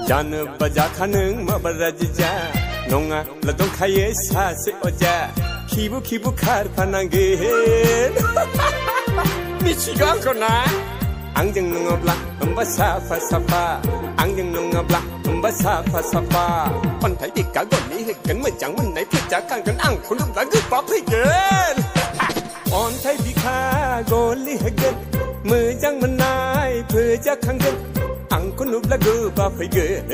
잔 바자 가능 마바라지자 농아 라동 카예 사세 오자 키부 카르파난게 미치가 않구나 앙정 농어블라 음바사파 사파 앙정 농어블라 음바사파 사파 번타이 비까고니 흑근 문장문 나이 피자 강근 앙콜룸라 그바피겐 온타이 비카고니 흑근 문장문 나이 피자 강근 앙코 누블라그 바피겐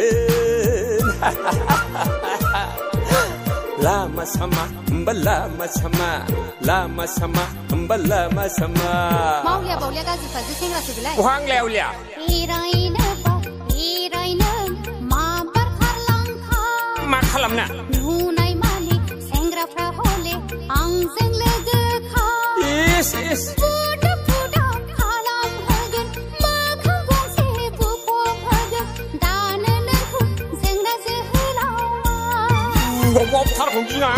라마 사마 음발라마 사마 라마 사마 음발라마 사마 마울리아 바울리아가 지파즈 생각해볼래 황래울리아 이라이는 마바칼랑카 마칼람나 누나이 마리 생그라프라 홀레 앙생레드카 이스 뭐 타라 공기랑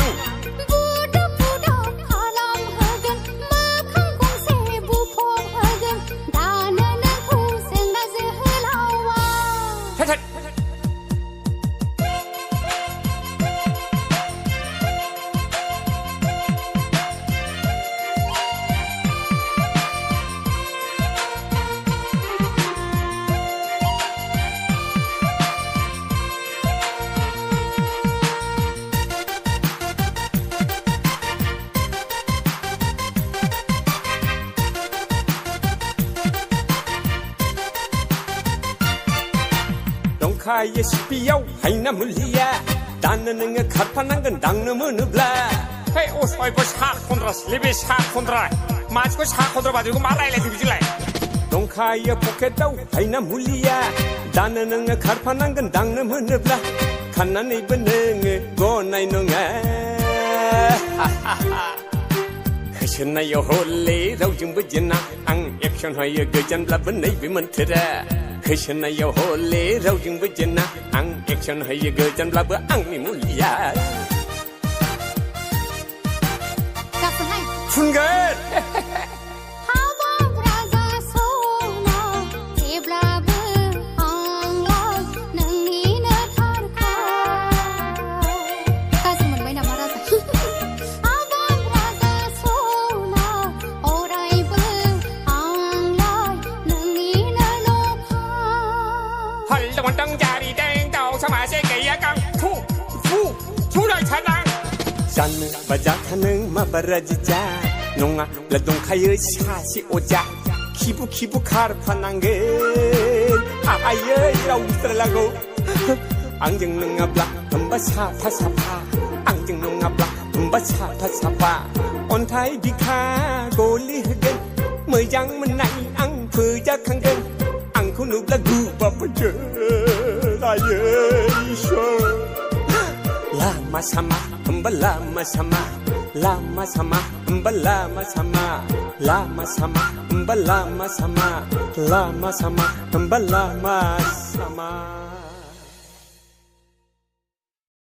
카예 시피야오 하이나 물리야 단는가 카파난건 당놈은 블라 헤이 오스파이고 샤콘드라스 리비 샤콘드라 마치고 샤콘드라 가지고 말아야래 디비질래 동카예 포켓다오 하이나 물리야 단는가 카파난건 당놈은 블라 칸난 이번능 고나이농아 흐신나요 홀레 라우징부지나 앙 액션하여 그잔 블라번 비먼트라 흐신나요 홀레 라우징부지나 앙 액션하여 그잔 블라브 앙미 물리야 fungal 잔 바자카능 마바라지자 농아 라동 카여 샤시 오자 키부 카르파난게 아예 라우스라고 앙정능아블라 음바사파사파 앙정능아블라 음바사파사파 온타이 비카 골리 흑은 머장문나이 앙프자칸근 앙쿠누블라 구바프저 아예 이쇼 Lama sama, lama sama, lama sama, lama sama, lama sama, lama sama, lama sama, lama sama.